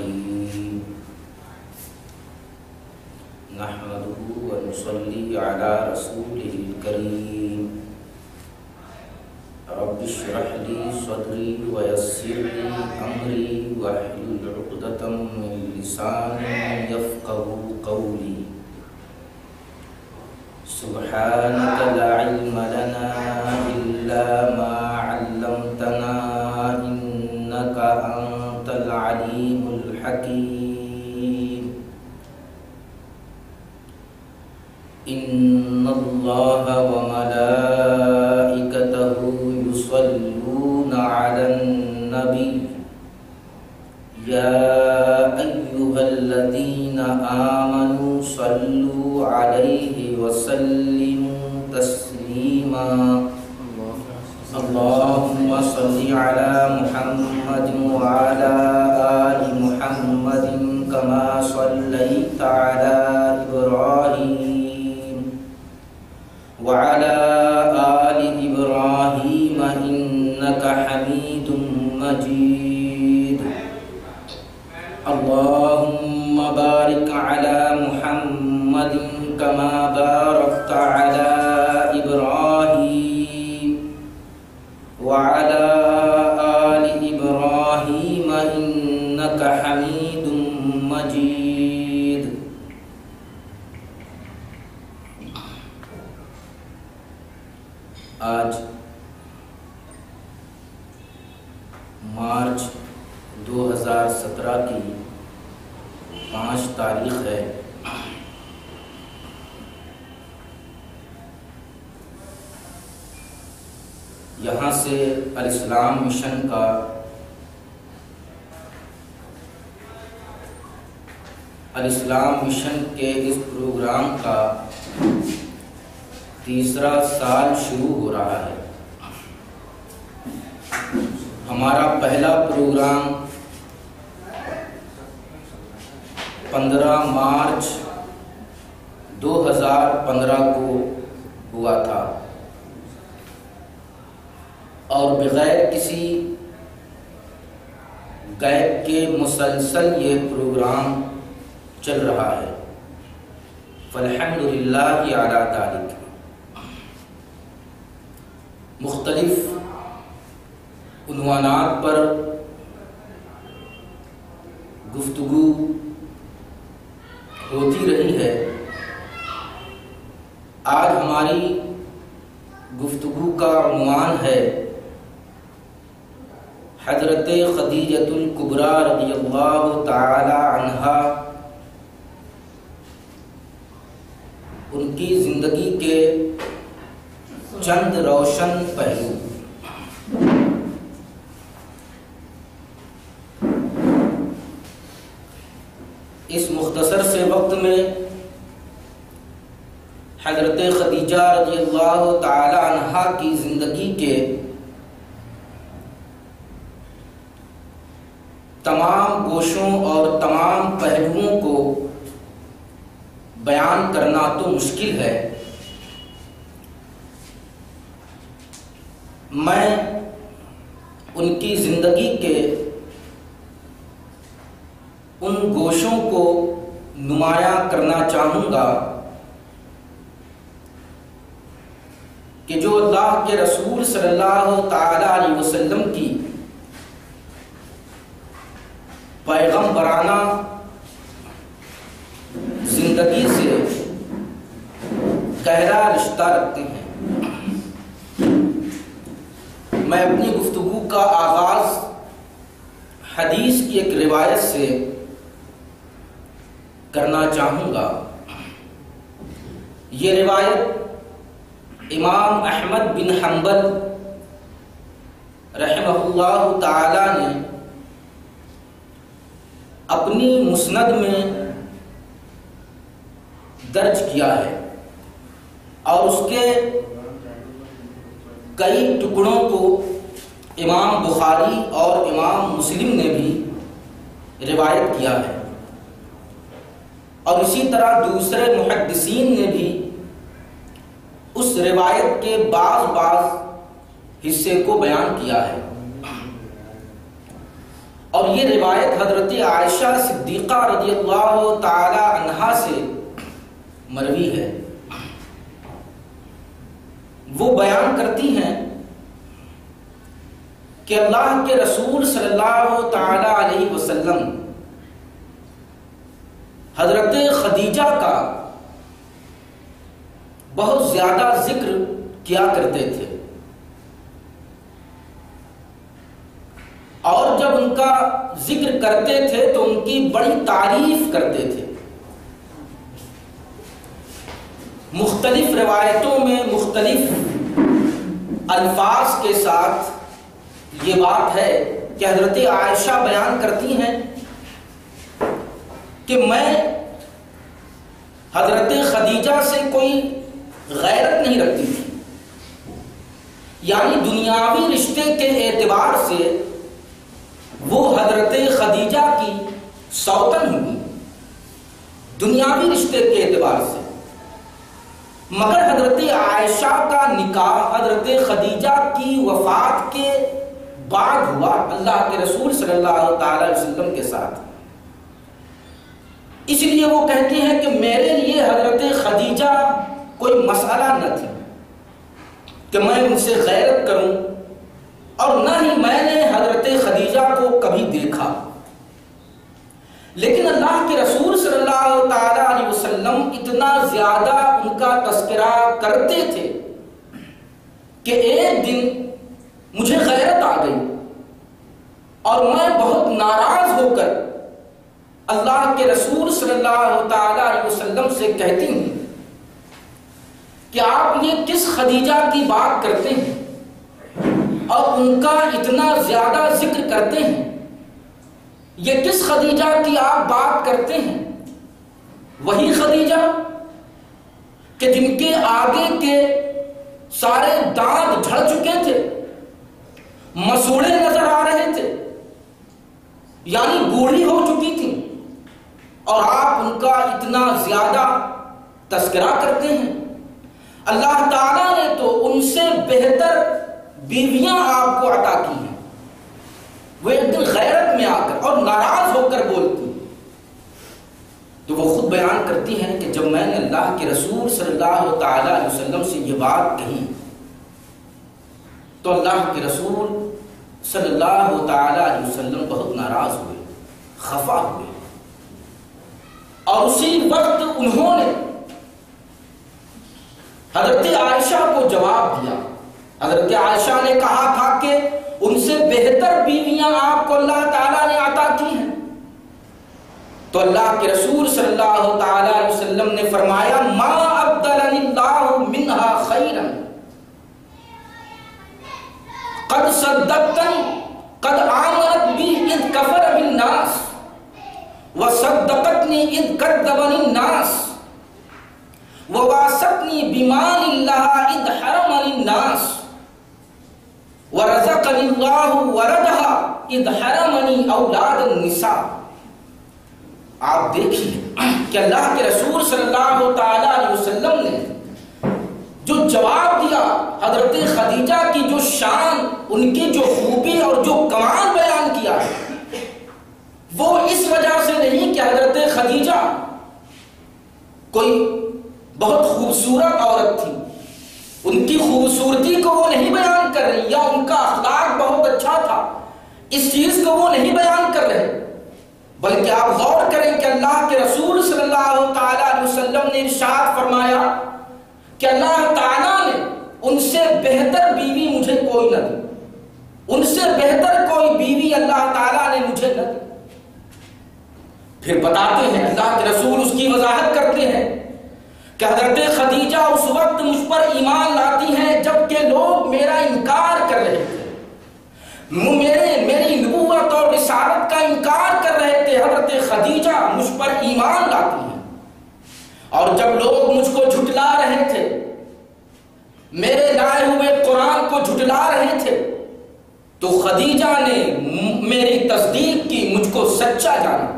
الرحيم نحمده ونصلي على رسوله الكريم رب اشرح لي صدري ويسر لي أمري واحلل عقدة من لساني يفقهوا قولي سبحانك لا علم لنا إلا ما علمتنا إنك أنت العليم الحكيم إن الله وملائكته يصلون على النبي يا أيها الذين آمنوا صلوا عليه وسلموا تسليما اللهم صل على محمد وعلى آل محمد كما صليت على إبراهيم وعلى آل إبراهيم إنك حميد مجيد اللهم بارك على محمد كما باركت على إبراهيم وعلى آل إبراهيم إنك حميد مجيد آج مارچ 2017 کی 5 تاریخ ہے۔ یہاں سے الاسلام مشن کا الاسلام مشن کے اس پروگرام کا تیسرا سال شروع ہو رہا ہے۔ ہمارا پہلا پروگرام 15 مارچ 2015 کو ہوا تھا اور بغیر کسی گیپ کے مسلسل یہ پروگرام چل رہا ہے۔ فالحمدللہ علی ذالک۔ مختلف عنوانات پر گفتگو ہوتی رہی ہے۔ آج ہماری گفتگو کا عنوان ہے حضرت خدیجۃ الکبریٰ رضی اللہ تعالی عنہا، ان کی زندگی کے چند روشن پہلو۔ اس مختصر سے وقت میں حضرت خدیجہ رضی اللہ تعالی عنہا کی زندگی کے تمام گوشوں اور تمام پہلوؤں کو بیان کرنا تو مشکل ہے۔ میں ان کی زندگی کے ان گوشوں کو نمایاں کرنا چاہوں گا کہ جو اللہ کے رسول صلی اللہ تعالی علیہ وسلم کی پیغمبرانہ زندگی سے گہرا رشتہ رکھتے ہیں۔ میں اپنی گفتگو کا آغاز حدیث کی ایک روایت سے کرنا چاہوں گا۔ یہ روایت امام احمد بن حنبل رحمہ اللہ تعالی نے اپنی مسند میں درج کیا ہے اور اس کے کئی ٹکڑوں کو امام بخاری اور امام مسلم نے بھی روایت کیا ہے، اور اسی طرح دوسرے محدثین نے بھی اس روایت کے بعض حصے کو بیان کیا ہے۔ اور یہ روایت حضرت عائشہ صدیقہ رضی اللہ تعالی عنہا سے مروی ہے۔ وہ بیان کرتی ہیں کہ اللہ کے رسول صلی اللہ تعالی علیہ وسلم حضرت خدیجہ کا بہت زیادہ ذکر کیا کرتے تھے، اور جب ان کا ذکر کرتے تھے تو ان کی بڑی تعریف کرتے تھے۔ مختلف روایتوں میں مختلف الفاظ کے ساتھ یہ بات ہے کہ حضرت عائشہ بیان کرتی ہیں کہ میں حضرت خدیجہ سے کوئی غیرت نہیں رکھتی تھی، یعنی دنیاوی رشتے کے اعتبار سے وہ حضرت خدیجہ کی سوتن ہوئی دنیاوی رشتے کے اعتبار سے، مگر حضرت عائشہ کا نکاح حضرت خدیجہ کی وفات کے بعد ہوا اللہ کے رسول صلی اللہ تعالی علیہ وسلم کے ساتھ۔ اس لیے وہ کہتی ہیں کہ میرے لیے حضرت خدیجہ کوئی مسئلہ نہ تھی کہ میں ان سے غیرت کروں، اور نہ ہی میں نے حضرت خدیجہ کو کبھی دیکھا، لیکن اللہ کے رسول صلی اللہ تعالی علیہ وسلم اتنا زیادہ ان کا تذکرہ کرتے تھے کہ ایک دن مجھے غیرت آ گئی اور میں بہت ناراض ہو کر اللہ کے رسول صلی اللہ تعالی علیہ وسلم سے کہتی ہوں کہ آپ یہ کس خدیجہ کی بات کرتے ہیں اور ان کا اتنا زیادہ ذکر کرتے ہیں؟ یہ کس خدیجہ کی آپ بات کرتے ہیں؟ وہی خدیجہ کہ جن کے آگے کے سارے دانت جھڑ چکے تھے، مسوڑے نظر آ رہے تھے، یعنی بوڑھی ہو چکی تھی، اور آپ ان کا اتنا زیادہ تذکرہ کرتے ہیں۔ اللہ تعالیٰ نے تو ان سے بہتر بیویاں آپ کو عطا کی ہیں۔ وہ ایک دن غیرت میں آ کر اور ناراض ہو کر بولتی تو وہ خود بیان کرتی ہیں کہ جب میں نے اللہ کے رسول صلی اللہ تعالی علیہ وسلم سے یہ بات کہی تو اللہ کے رسول صلی اللہ تعالی علیہ وسلم بہت ناراض ہوئے، خفا ہوئے، اور اسی وقت انہوں نے حضرت عائشہ کو جواب دیا۔ حضرت عائشہ نے کہا تھا کہ ان سے بہتر بیویاں آپ کو اللہ تعالیٰ نے عطا کی ہیں، تو اللہ کے رسول صلی اللہ تعالی علیہ وسلم نے فرمایا ما ابدلنی اللہ منہا خیرا قد صدقتنی قد آمنت بی اذ کفر بالناس وصدقتنی اذ کذبنی الناس وواسطنی بمال اللہ اذ حرمنی الناس ورزقنی اللہ ولدہا اذ حرمنی اولاد النساء۔ آپ دیکھیے کہ اللہ کے رسول صلی اللہ تعالی علیہ وسلم نے جو جواب دیا، حضرت خدیجہ کی جو شان، ان کی جو خوبی اور جو کمال بیان کیا ہے، وہ اس وجہ سے نہیں کہ حضرت خدیجہ کوئی بہت خوبصورت عورت تھی، ان کی خوبصورتی کو وہ نہیں بیان کر رہی، یا ان کا اخلاق بہت اچھا تھا، اس چیز کو وہ نہیں بیان کر رہے، بلکہ آپ غور کریں کہ اللہ کے رسول صلی اللہ تعالی علیہ وسلم نے ارشاد فرمایا کہ اللہ تعالیٰ نے ان سے بہتر بیوی مجھے کوئی نہ دی، ان سے بہتر کوئی بیوی اللہ تعالیٰ نے مجھے نہ دی۔ پھر بتاتے ہیں اللہ کے رسول اس کی وضاحت کرتے ہیں کہ حضرت خدیجہ اس وقت مجھ پر ایمان لاتی ہیں جبکہ لوگ میرا انکار کر رہے تھے، میری نبوت اور رسالت کا انکار کر رہے تھے۔ حضرت خدیجہ مجھ پر ایمان لاتی ہیں، اور جب لوگ مجھ کو جھٹلا رہے تھے، میرے لائے ہوئے قرآن کو جھٹلا رہے تھے، تو خدیجہ نے میری تصدیق کی، مجھ کو سچا جانا،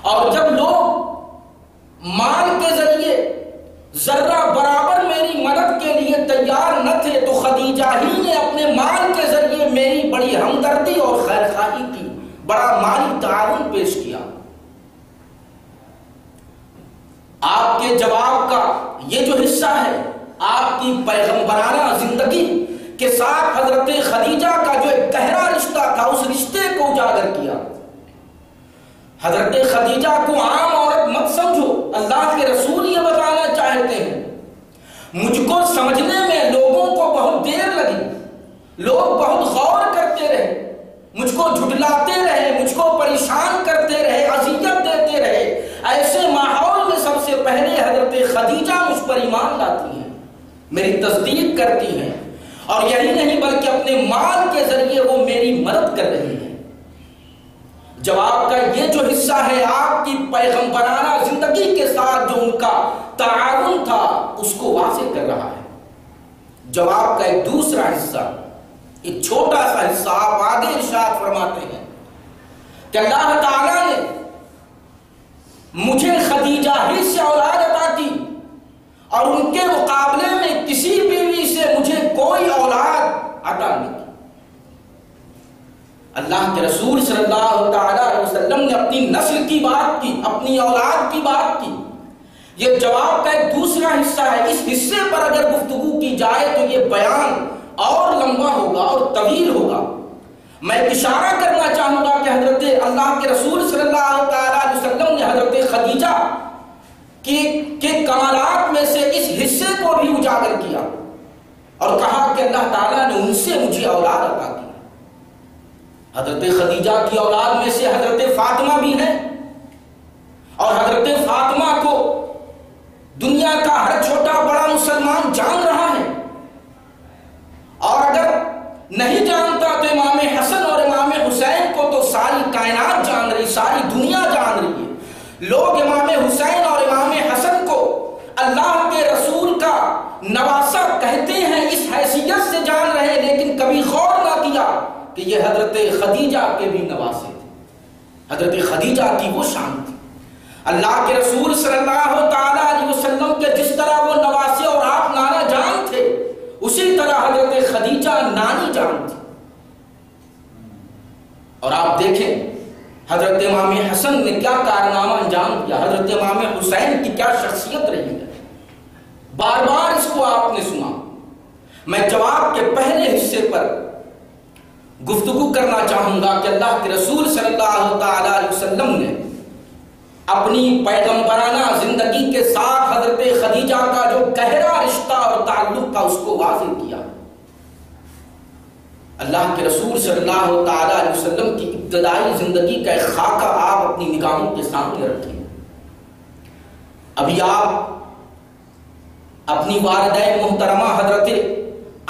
اور جب لوگ مال کے ذریعے ذرہ برابر میری مدد کے لیے لیے تیار نہ تھے تو خدیجہ ہی نے اپنے مال کے ذریعے میری بڑی ہمدردی اور خیر خواہی کی، بڑا مالی تعاون پیش کیا۔ آپ کے جواب کا یہ جو حصہ ہے آپ کی پیغمبرانہ زندگی کے ساتھ حضرت خدیجہ کا جو ایک گہرا رشتہ تھا، اس رشتے کو اجاگر کیا۔ حضرت خدیجہ کو عام عورت مت سمجھو، اللہ کے رسول یہ بتانا چاہتے ہیں۔ مجھ کو سمجھنے میں لوگوں کو بہت دیر لگی، لوگ بہت غور کرتے رہے، مجھ کو جھٹلاتے رہے، مجھ کو پریشان کرتے رہے، اذیت دیتے رہے۔ ایسے ماحول میں سب سے پہلے حضرت خدیجہ مجھ پر ایمان لاتی ہیں، میری تصدیق کرتی ہیں، اور یہی نہیں بلکہ اپنے مال کے ذریعے وہ میری مدد کر رہی ہیں۔ جواب کا یہ جو حصہ ہے آپ کی پیغمبرانہ زندگی کے ساتھ جو ان کا تعاون تھا اس کو واضح کر رہا ہے۔ جواب کا ایک دوسرا حصہ، ایک چھوٹا سا حصہ آپ آگے ارشاد فرماتے ہیں کہ اللہ تعالیٰ نے مجھے خدیجہ ہی سے اولاد عطا کی اور ان کے مقابلے میں کسی بیوی سے مجھے کوئی اولاد عطا نہیں کی۔ اللہ کے رسول صلی اللہ تعالیٰ علیہ وسلم نے اپنی نسل کی بات کی، اپنی اولاد کی بات کی۔ یہ جواب کا ایک دوسرا حصہ ہے۔ اس حصے پر اگر گفتگو کی جائے تو یہ بیان اور لمبا ہوگا اور طویل ہوگا۔ میں اشارہ کرنا چاہوں گا کہ حضرت اللہ کے رسول صلی اللہ تعالیٰ علیہ وسلم نے حضرت خدیجہ کے کمالات میں سے اس حصے کو بھی اجاگر کیا اور کہا کہ اللہ تعالیٰ نے ان سے مجھے اولاد عطا کی۔ حضرت خدیجہ کی اولاد میں سے حضرت فاطمہ بھی ہے، اور حضرت فاطمہ کو دنیا کا ہر چھوٹا بڑا مسلمان جان رہا ہے، اور اگر نہیں جانتا تو امام حسن اور امام حسین کو تو ساری کائنات جان رہی، ساری دنیا جان رہی ہے۔ لوگ امام حسین اور امام حسن کو اللہ کے رسول کا نواسہ کہتے ہیں، اس حیثیت سے جان رہے، لیکن کبھی غور نہ کیا کہ یہ حضرت خدیجہ کے بھی نواسے تھے۔ حضرت خدیجہ کی وہ شان تھی۔ اللہ کے رسول صلی اللہ تعالیٰ علیہ وسلم کے جس طرح وہ نواسے اور آپ نانا جان تھے، اسی طرح حضرت خدیجہ نانی جان تھی۔ اور آپ دیکھیں حضرت امام حسن نے کیا کارنامہ انجام دیا، حضرت امام حسین کی کیا شخصیت رہی ہے، بار بار اس کو آپ نے سنا۔ میں جواب کے پہلے حصے پر گفتگو کرنا چاہوں گا کہ اللہ کے رسول صلی اللہ تعالیٰ علیہ وسلم نے اپنی پیغمبرانہ زندگی کے ساتھ حضرت خدیجہ کا جو گہرا رشتہ اور تعلق تھا اس کو واضح کیا۔ اللہ کے رسول صلی اللہ تعالیٰ علیہ وسلم کی ابتدائی زندگی کا ایک خاکہ آپ اپنی نگاہوں کے سامنے رکھیں۔ ابھی آپ اپنی والدہ محترمہ حضرت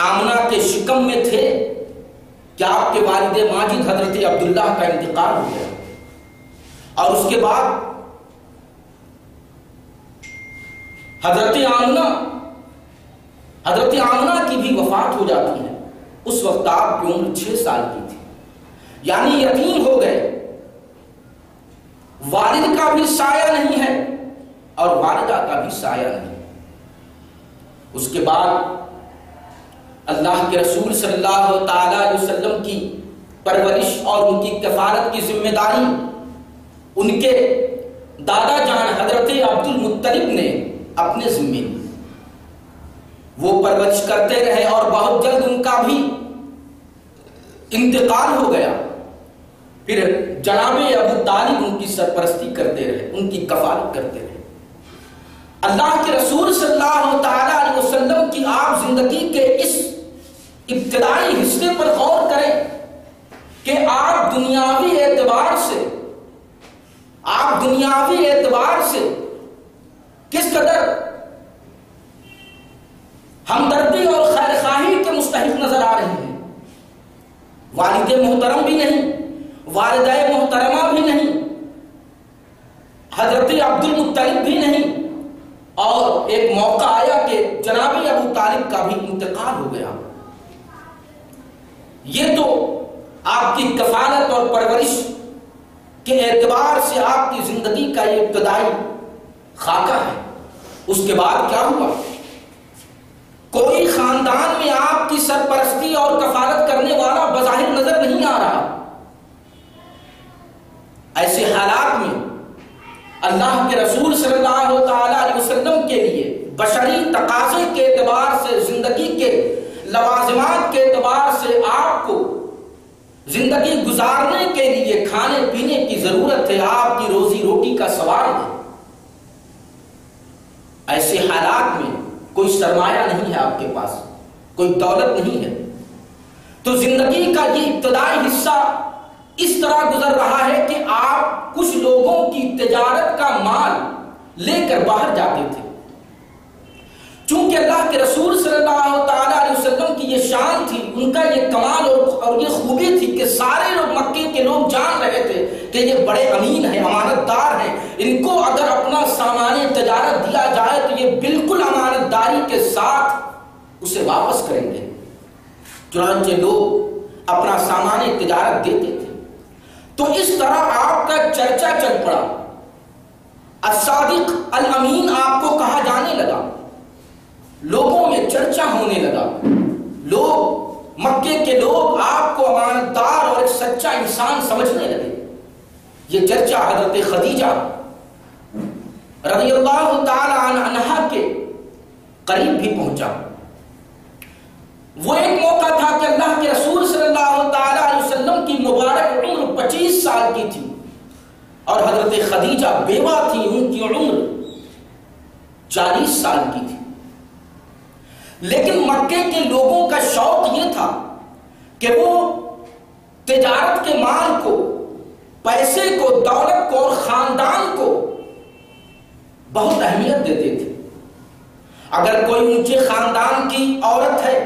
آمنہ کے شکم میں تھے کہ آپ کے والد ماجد حضرت عبداللہ کا انتقال ہو گیا، اور اس کے بعد حضرت آمنہ کی بھی وفات ہو جاتی ہے۔ اس وقت آپ کی عمر 6 سال کی تھی، یعنی یتیم ہو گئے، والد کا بھی سایہ نہیں ہے اور والدہ کا بھی سایہ نہیں۔ اس کے بعد اللہ کے رسول صلی اللہ تعالیٰ علیہ وسلم کی پرورش اور ان کی کفالت کی ذمہ داری ان کے دادا جان حضرت عبد المطلب نے اپنے ذمے لی۔ وہ پرورش کرتے رہے اور بہت جلد ان کا بھی انتقال ہو گیا۔ پھر جناب ابو طالب ان کی سرپرستی کرتے رہے، ان کی کفالت کرتے رہے۔ اللہ کے رسول صلی اللہ تعالیٰ علیہ وسلم کی آپ زندگی کے اس ابتدائی حصے پر غور کریں کہ آپ دنیاوی اعتبار سے کس قدر ہمدردی اور خیر خواہی کے مستحق نظر آ رہے ہیں۔ والد محترم بھی نہیں، والدہ محترمہ بھی نہیں، حضرت عبد المطلب بھی نہیں، اور ایک موقع آیا کہ جناب ابو طالب کا بھی انتقال ہو گیا۔ یہ تو آپ کی کفالت اور پرورش کے اعتبار سے آپ کی زندگی کا یہ ابتدائی خاکہ ہے۔ اس کے بعد کیا ہوا؟ کوئی خاندان میں آپ کی سرپرستی اور کفالت کرنے والا بظاہر نظر نہیں آ رہا۔ ایسے حالات میں اللہ کے رسول صلی اللہ تعالی علیہ وسلم کے لیے بشری تقاضے کے اعتبار سے، زندگی کے لوازمات کے اعتبار سے آپ کو زندگی گزارنے کے لیے کھانے پینے کی ضرورت ہے، آپ کی روزی روٹی کا سوال ہے۔ ایسے حالات میں کوئی سرمایہ نہیں ہے آپ کے پاس، کوئی دولت نہیں ہے، تو زندگی کا یہ ابتدائی حصہ اس طرح گزر رہا ہے کہ آپ کچھ لوگوں کی تجارت کا مال لے کر باہر جاتے تھے۔ چونکہ اللہ کے رسول صلی اللہ تعالی علیہ وسلم کی یہ شان تھی، ان کا یہ کمال اور یہ خوبی تھی کہ سارے لوگ، مکے کے لوگ جان رہے تھے کہ یہ بڑے امین ہیں، امانت دار ہیں، ان کو اگر اپنا سامان تجارت دیا جائے تو یہ بالکل امانت داری کے ساتھ اسے واپس کریں گے۔ چنانچہ لوگ اپنا سامان تجارت دیتے تھے۔ تو اس طرح آپ کا چرچا چل پڑا، الصادق الامین آپ کو کہا جانے لگا، لوگوں میں چرچا ہونے لگا، لوگ، مکے کے لوگ آپ کو امانت دار اور ایک سچا انسان سمجھنے لگے۔ یہ چرچا حضرت خدیجہ رضی اللہ تعالی عنہا کے قریب بھی پہنچا۔ وہ ایک موقع تھا کہ اللہ کے رسول صلی اللہ تعالی علیہ وسلم کی مبارک عمر 25 سال کی تھی اور حضرت خدیجہ بیوہ تھی، ان کی عمر 40 سال کی تھی۔ لیکن مکے کے لوگوں کا شوق یہ تھا کہ وہ تجارت کے مال کو، پیسے کو، دولت کو اور خاندان کو بہت اہمیت دیتے تھے۔ اگر کوئی اونچے خاندان کی عورت ہے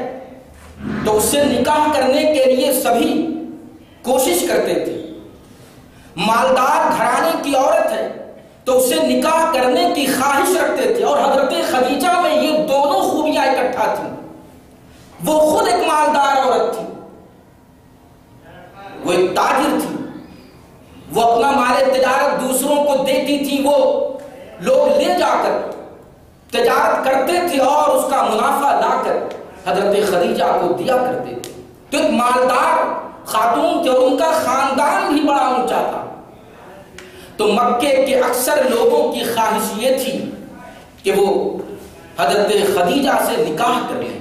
تو اس سے نکاح کرنے کے لیے سبھی کوشش کرتے تھے۔ مالدار گھرانے کی عورت ہے تو اسے نکاح کرنے کی خواہش رکھتے تھے، اور حضرت خدیجہ میں یہ دونوں خوبیاں اکٹھا تھیں۔ وہ خود ایک مالدار عورت تھی، وہ ایک تاجر تھی، وہ اپنا مال تجارت دوسروں کو دیتی تھی، وہ لوگ لے جا کر تجارت کرتے تھے اور اس کا منافع لا کر حضرت خدیجہ کو دیا کرتے تھے۔ تو ایک مالدار خاتون تھے اور ان کا خاندان بھی بڑا اونچا تھا۔ تو مکے کے اکثر لوگوں کی خواہش یہ تھی کہ وہ حضرت خدیجہ سے نکاح کر لیں۔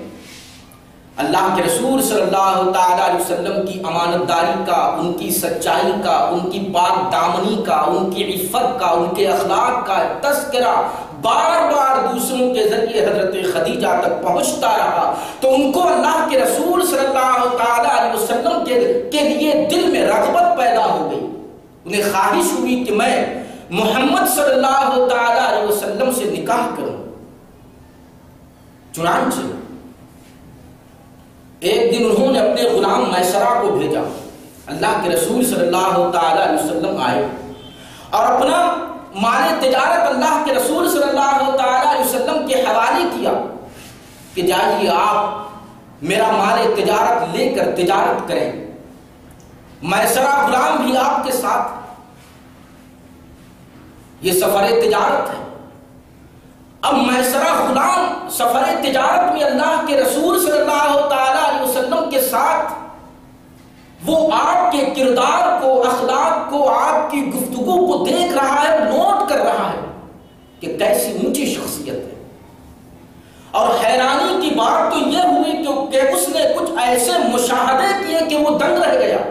اللہ کے رسول صلی اللہ تعالی علیہ وسلم کی امانت داری کا، ان کی سچائی کا، ان کی پاک دامنی کا، ان کی عفت کا، ان کے اخلاق کا تذکرہ بار بار دوسروں کے ذریعے حضرت خدیجہ تک پہنچتا رہا، تو ان کو اللہ کے رسول صلی اللہ تعالی علیہ وسلم کے لیے دل میں رغبت پیدا ہو گئی۔ انہیں خواہش ہوئی کہ میں محمد صلی اللہ تعالی علیہ وسلم سے نکاح کروں۔ چنانچہ ایک دن انہوں نے اپنے غلام میسرہ کو بھیجا۔ اللہ کے رسول صلی اللہ تعالی علیہ وسلم آئے اور اپنا مال تجارت اللہ کے رسول صلی اللہ تعالی علیہ وسلم کے حوالے کیا کہ جائیے آپ میرا مال تجارت لے کر تجارت کریں۔ میسرہ غلام بھی آپ کے ساتھ، یہ سفر تجارت ہے۔ اب میسرہ غلام سفر تجارت میں اللہ کے رسول صلی اللہ تعالی علیہ وسلم کے ساتھ، وہ آپ کے کردار کو، اخلاق کو، آپ کی گفتگو کو دیکھ رہا ہے، نوٹ کر رہا ہے کہ کیسی اونچی شخصیت ہے۔ اور حیرانی کی بات تو یہ ہوئی کہ اس نے کچھ ایسے مشاہدے کیے کہ وہ دنگ رہ گیا۔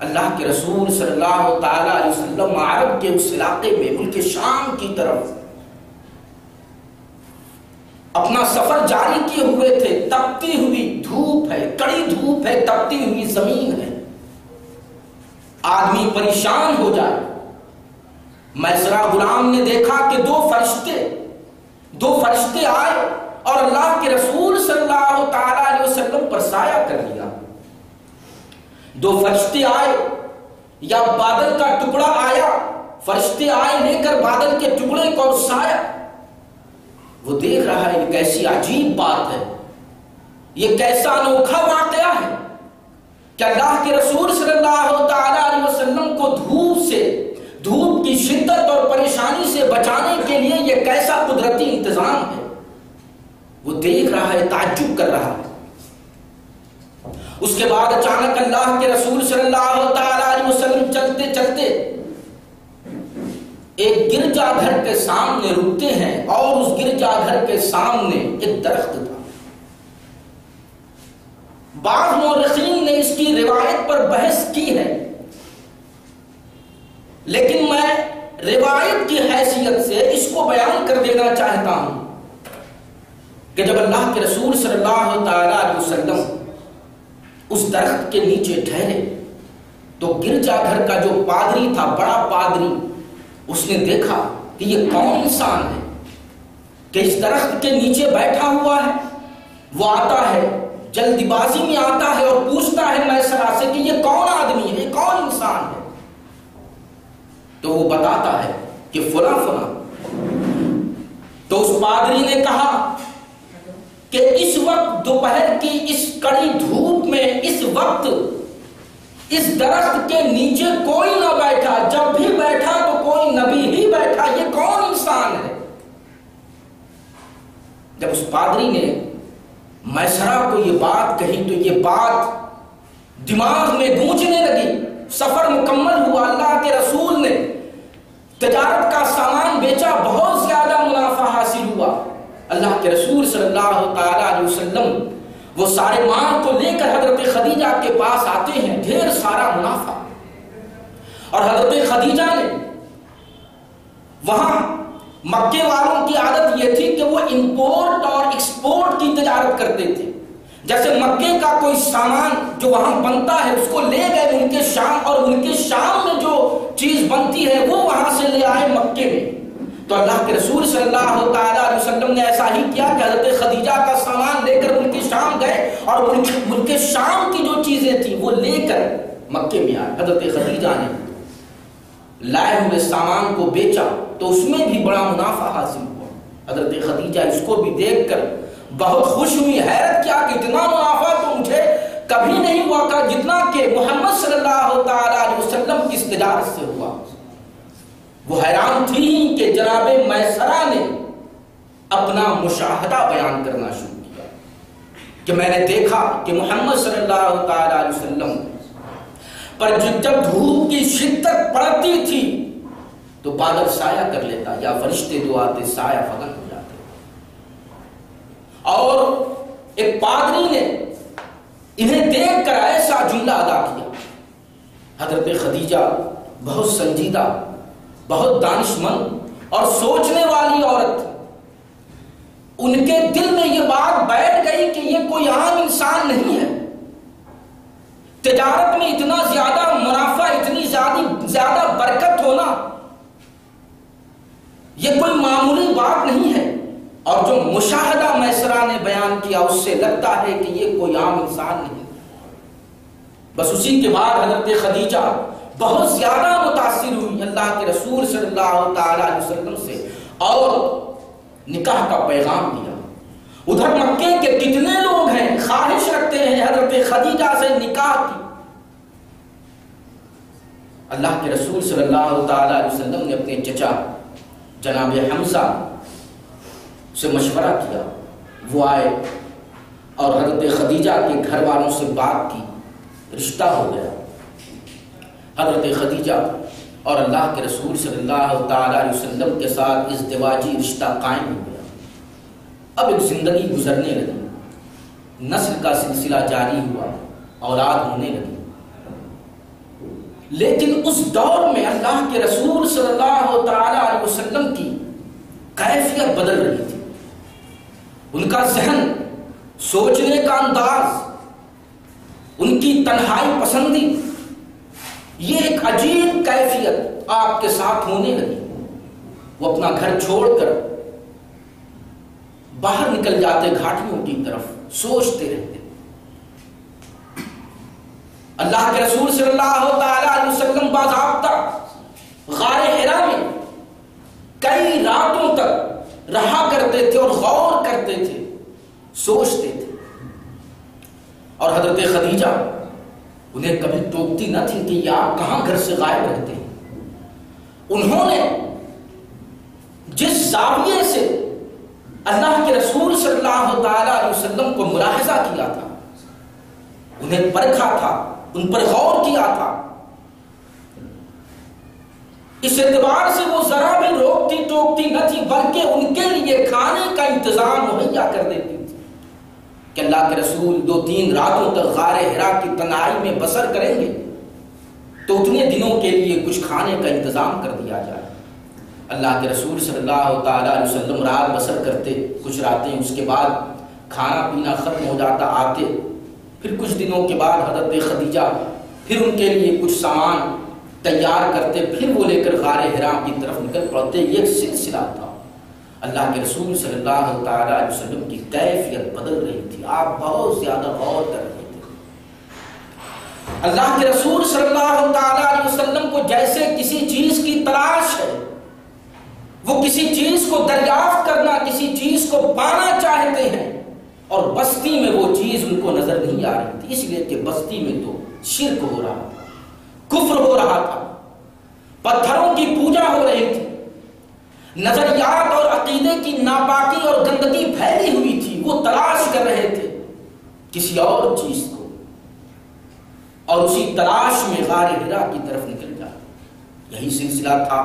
اللہ کے رسول صلی اللہ تعالی علیہ وسلم عرب کے اس علاقے میں، ملک شام کی طرف اپنا سفر جاری کیے ہوئے تھے۔ تپتی ہوئی دھوپ ہے، کڑی دھوپ ہے، تپتی ہوئی زمین ہے، آدمی پریشان ہو جائے۔ میسرہ غلام نے دیکھا کہ دو فرشتے آئے اور اللہ کے رسول صلی اللہ تعالی علیہ وسلم پر سایہ کر لیا۔ دو فرشتے آئے یا بادل کا ٹکڑا آیا، فرشتے آئے لے کر بادل کے ٹکڑے کو اور سایہ۔ وہ دیکھ رہا ہے یہ کیسی عجیب بات ہے، یہ کیسا انوکھا واقعہ ہے کہ اللہ کے رسول صلی اللہ تعالی علیہ وسلم کو دھوپ کی شدت اور پریشانی سے بچانے کے لیے یہ کیسا قدرتی انتظام ہے۔ وہ دیکھ رہا ہے، تعجب کر رہا ہے۔ اس کے بعد اچانک اللہ کے رسول صلی اللہ تعالی علیہ وسلم چلتے چلتے ایک گرجا گھر کے سامنے رکتے ہیں، اور اس گرجا گھر کے سامنے ایک درخت تھا۔ بعض مورخین نے اس کی روایت پر بحث کی ہے، لیکن میں روایت کی حیثیت سے اس کو بیان کر دینا چاہتا ہوں کہ جب اللہ کے رسول صلی اللہ تعالی علیہ وسلم اس درخت کے نیچے ٹھہرے تو گرجا گھر کا جو پادری تھا، بڑا پادری، اس نے دیکھا کہ یہ کون انسان ہے کہ اس درخت کے نیچے بیٹھا ہوا ہے۔ وہ آتا ہے، جلدی بازی میں آتا ہے اور پوچھتا ہے میسرا سے کہ یہ کون آدمی ہے، یہ کون انسان ہے؟ تو وہ بتاتا ہے کہ فلاں فلاں۔ تو اس پادری نے کہا کہ اس وقت دوپہر کی اس کڑی دھوپ میں اس وقت اس درخت کے نیچے کوئی نہ بیٹھا، جب بھی بیٹھا تو کوئی نبی ہی بیٹھا، یہ کون انسان ہے؟ جب اس پادری نے میسرا کو یہ بات کہی تو یہ بات دماغ میں گونجنے لگی۔ سفر مکمل ہوا، اللہ کے رسول نے تجارت کا سامان بیچا، بہت زیادہ منافع حاصل ہوا۔ اللہ کے رسول صلی اللہ تعالی علیہ وسلم وہ سارے مال کو لے کر حضرت خدیجہ کے پاس آتے ہیں، ڈھیر سارا منافع۔ اور حضرت خدیجہ نے وہاں، مکے والوں کی عادت یہ تھی کہ وہ امپورٹ اور ایکسپورٹ کی تجارت کرتے تھے۔ جیسے مکے کا کوئی سامان جو وہاں بنتا ہے اس کو لے گئے ان کے شام، اور ان کے شام میں جو چیز بنتی ہے وہ وہاں سے لے آئے مکے میں۔ تو اللہ کے رسول صلی اللہ تعالی علیہ وسلم نے ایسا ہی کیا کہ حضرت خدیجہ کا سامان لے کر ان کے شام گئے، اور ان کے شام کی جو چیزیں تھیں وہ لے کر مکے میں آئے۔ حضرت خدیجہ نے لائے ہوئے سامان کو بیچا تو اس میں بھی بڑا منافع حاصل ہوا۔ حضرت خدیجہ اس کو بھی دیکھ کر بہت خوش ہوئی، حیرت کیا کہ اتنا منافع تو مجھے کبھی نہیں ہوا کہ جتنا کہ محمد صلی اللہ تعالی علیہ وسلم کی اس تجارت سے ہوا۔ وہ حیران تھی کہ جناب میسرہ نے اپنا مشاہدہ بیان کرنا شروع کیا کہ میں نے دیکھا کہ محمد صلی اللہ تعالی علیہ وسلم پر جب دھوپ کی شدت پڑتی تھی تو بادل سایہ کر لیتا، یا فرشتے دو آتے سایہ فگن ہو جاتے۔ اور ایک پادری نے انہیں دیکھ کر ایسا جملہ ادا کیا۔ حضرت خدیجہ بہت سنجیدہ، بہت دانشمند اور سوچنے والی عورت تھی۔ ان کے دل میں یہ بات بیٹھ گئی کہ یہ کوئی عام انسان نہیں ہے۔ تجارت میں اتنا زیادہ منافع، اتنی زیادہ برکت ہونا یہ کوئی معمولی بات نہیں ہے۔ اور جو مشاہدہ میسرہ نے بیان کیا اس سے لگتا ہے کہ یہ کوئی عام انسان نہیں۔ بس اسی کے بعد حضرت خدیجہ بہت زیادہ متاثر ہوئی اللہ کے رسول صلی اللہ تعالی علیہ وسلم سے، اور نکاح کا پیغام دیا۔ ادھر مکے کے کتنے لوگ ہیں خواہش رکھتے ہیں حضرت خدیجہ سے نکاح کی۔ اللہ کے رسول صلی اللہ تعالی علیہ وسلم نے اپنے چچا جناب حمزہ سے مشورہ کیا۔ وہ آئے اور حضرت خدیجہ کے گھر والوں سے بات کی، رشتہ ہو گیا۔ حضرت خدیجہ اور اللہ کے رسول صلی اللہ تعالی علیہ وسلم کے ساتھ ازدواجی رشتہ قائم ہو گیا۔ اب ایک زندگی گزرنے لگی، نسل کا سلسلہ جاری ہوا، اولاد ہونے لگی۔ لیکن اس دور میں اللہ کے رسول صلی اللہ تعالی علیہ وسلم کی کیفیت بدل رہی تھی۔ ان کا ذہن، سوچنے کا انداز، ان کی تنہائی پسندی، یہ ایک عجیب کیفیت آپ کے ساتھ ہونے لگی۔ وہ اپنا گھر چھوڑ کر باہر نکل جاتے گھاٹیوں کی طرف، سوچتے رہتے۔ اللہ کے رسول صلی اللہ تعالی علیہ وسلم باضابطہ غار حرا میں کئی راتوں تک رہا کرتے تھے اور غور کرتے تھے، سوچتے تھے۔ اور حضرت خدیجہ انہیں کبھی ٹوکتی نہ تھی کہ یہ آپ کہاں گھر سے غائب رہتے ہیں۔ انہوں نے جس زاویے سے اللہ کے رسول صلی اللہ تعالی علیہ وسلم کو ملاحظہ کیا تھا، انہیں پرکھا تھا، ان پر غور کیا تھا، اس اعتبار سے وہ ذرا بھی روکتی ٹوکتی نہ تھی، بلکہ ان کے لیے کھانے کا انتظام مہیا کر دیتی تھی کہ اللہ کے رسول 2-3 راتوں تک غار حرا کی تنہائی میں بسر کریں گے تو اتنے دنوں کے لیے کچھ کھانے کا انتظام کر دیا جائے۔ اللہ کے رسول صلی اللہ تعالی علیہ وسلم رات بسر کرتے کچھ راتیں، اس کے بعد کھانا پینا ختم ہو جاتا، آتے، پھر کچھ دنوں کے بعد حضرت خدیجہ پھر ان کے لیے کچھ سامان تیار کرتے، پھر وہ لے کر غار حرا کی طرف نکل پڑتے۔ یہ ایک سلسلہ تھا۔ اللہ کے رسول صلی اللہ تعالی علیہ وسلم کی کیفیت بدل رہی تھی، آپ بہت زیادہ غور کر رہے تھے۔ اللہ کے رسول صلی اللہ تعالی علیہ وسلم کو جیسے کسی چیز کی تلاش ہے، وہ کسی چیز کو دریافت کرنا، کسی چیز کو پانا چاہتے ہیں، اور بستی میں وہ چیز ان کو نظر نہیں آ رہی تھی، اس لیے کہ بستی میں تو شرک ہو رہا تھا، کفر ہو رہا تھا، پتھروں کی پوجا ہو رہی تھی، نظریات اور عقیدے کی ناپاکی اور گندگی پھیلی ہوئی تھی۔ وہ تلاش کر رہے تھے کسی اور چیز کو، اور اسی تلاش میں غار حرا کی طرف نکل جاتے۔ یہی سلسلہ تھا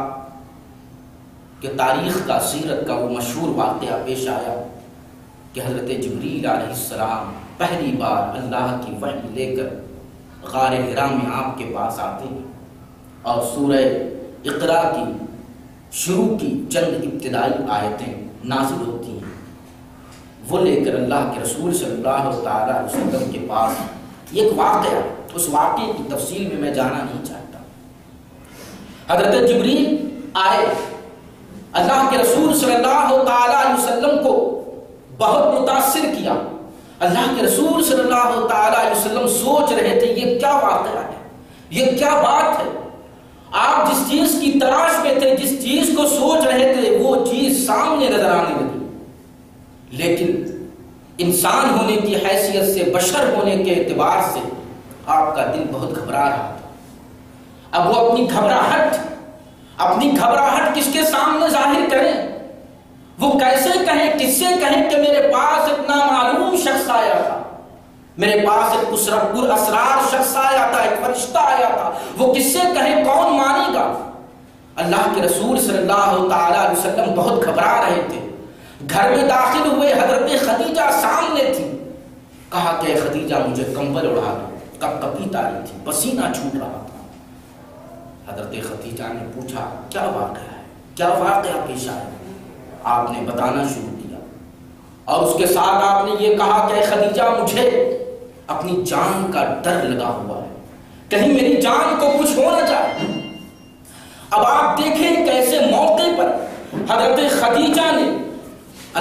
کہ تاریخ کا، سیرت کا وہ مشہور واقعہ پیش آیا کہ حضرت جبریل علیہ السلام پہلی بار اللہ کی وحی لے کر غار حرا میں آپ کے پاس آتے ہیں، اور سورہ اقرا کی شروع کی چند ابتدائی آیتیں نازل ہوتی ہیں، وہ لے کر اللہ کے رسول صلی اللہ تعالی علیہ وسلم کے پاس۔ یہ ایک واقعہ، اس واقعے کی تفصیل میں جانا نہیں چاہتا۔ حضرت جبریل آئے، اللہ کے رسول صلی اللہ تعالی علیہ وسلم کو بہت متاثر کیا۔ اللہ کے رسول صلی اللہ تعالی علیہ وسلم سوچ رہے تھے یہ کیا واقعہ ہے، یہ کیا بات ہے۔ آپ جس چیز کی تلاش میں تھے، جس چیز کو سوچ رہے تھے، وہ چیز سامنے نظر آنے لگی، لیکن انسان ہونے کی حیثیت سے، بشر ہونے کے اعتبار سے آپ کا دل بہت گھبرا رہا تھا۔ اب وہ اپنی گھبراہٹ کس کے سامنے ظاہر کریں؟ وہ کیسے کہیں، کس سے کہیں کہ میرے پاس اتنا معلوم شخص آیا تھا، میرے پاس ایک پر اسرار شخص آیا تھا، ایک فرشتہ آیا تھا، وہ کس سے کہیں، کون مانے گا؟ اللہ کے رسول صلی اللہ تعالی علیہ وسلم بہت گھبرا رہے تھے۔ گھر میں داخل ہوئے، حضرت خدیجہ سامنے تھی۔ کہا کہ خدیجہ مجھے کمبل اڑا دو، کپ کپی تاری تھی، پسینہ چھوٹ رہا تھا۔ حضرت خدیجہ نے پوچھا کیا واقعہ ہے، کیا واقعہ پیش آیا؟ آپ نے بتانا شروع کیا، اور اس کے ساتھ آپ نے یہ کہا کہ خدیجہ مجھے اپنی جان کا ڈر لگا ہوا ہے، کہیں میری جان کو کچھ ہو نہ جائے۔ اب آپ دیکھیں کیسے موقع پر حضرت خدیجہ نے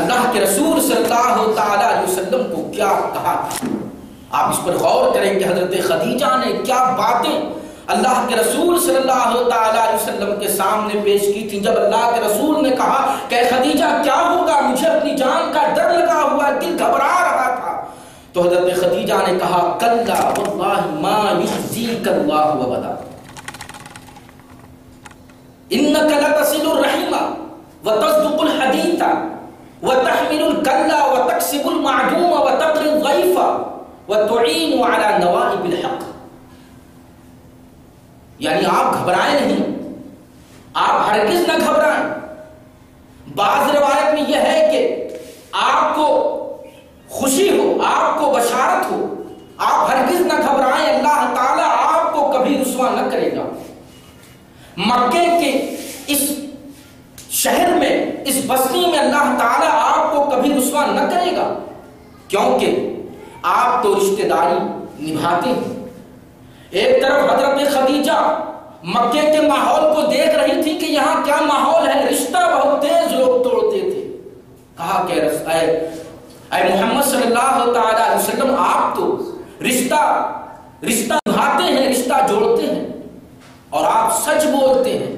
اللہ کے رسول صلی اللہ تعالی علیہ وسلم کو کیا کہا تھا۔ آپ اس پر غور کریں کہ حضرت خدیجہ نے کیا باتیں اللہ کے رسول صلی اللہ تعالی علیہ وسلم کے سامنے پیش کی تھی۔ جب اللہ کے رسول نے کہا کہ خدیجہ کیا ہوگا، مجھے اپنی جان کا ڈر لگا ہوا، دل گھبرا رہا تھا، تو حضرت خدیجہ نے کہا کلا واللہ ما یخزیک اللہ ابدا انک لتصل الرحیم وتصدق الحدیث وتحمل الکلا وتکسب المعدوم وتقری الضیف وتعین علی نوائب الحق۔ یعنی آپ گھبرائیں نہیں، آپ ہرگز نہ گھبرائیں۔ بعض روایت میں یہ ہے کہ آپ کو خوشی ہو، آپ کو بشارت ہو، آپ ہرگز نہ گھبرائیں، اللہ تعالیٰ آپ کو کبھی رسوا نہ کرے گا۔ مکے کے اس شہر میں، اس بستی میں اللہ تعالیٰ آپ کو کبھی رسوا نہ کرے گا، کیونکہ آپ تو رشتہ داری نبھاتے ہیں۔ ایک طرف حضرت خدیجہ مکے کے ماحول کو دیکھ رہی تھی کہ یہاں کیا ماحول ہے، رشتہ بہت تیز لوگ توڑتے تھے۔ کہا کہ اے محمد صلی اللہ تعالی علیہ وسلم، آپ تو رشتہ نبھاتے ہیں، رشتہ جوڑتے ہیں، اور آپ سچ بولتے ہیں،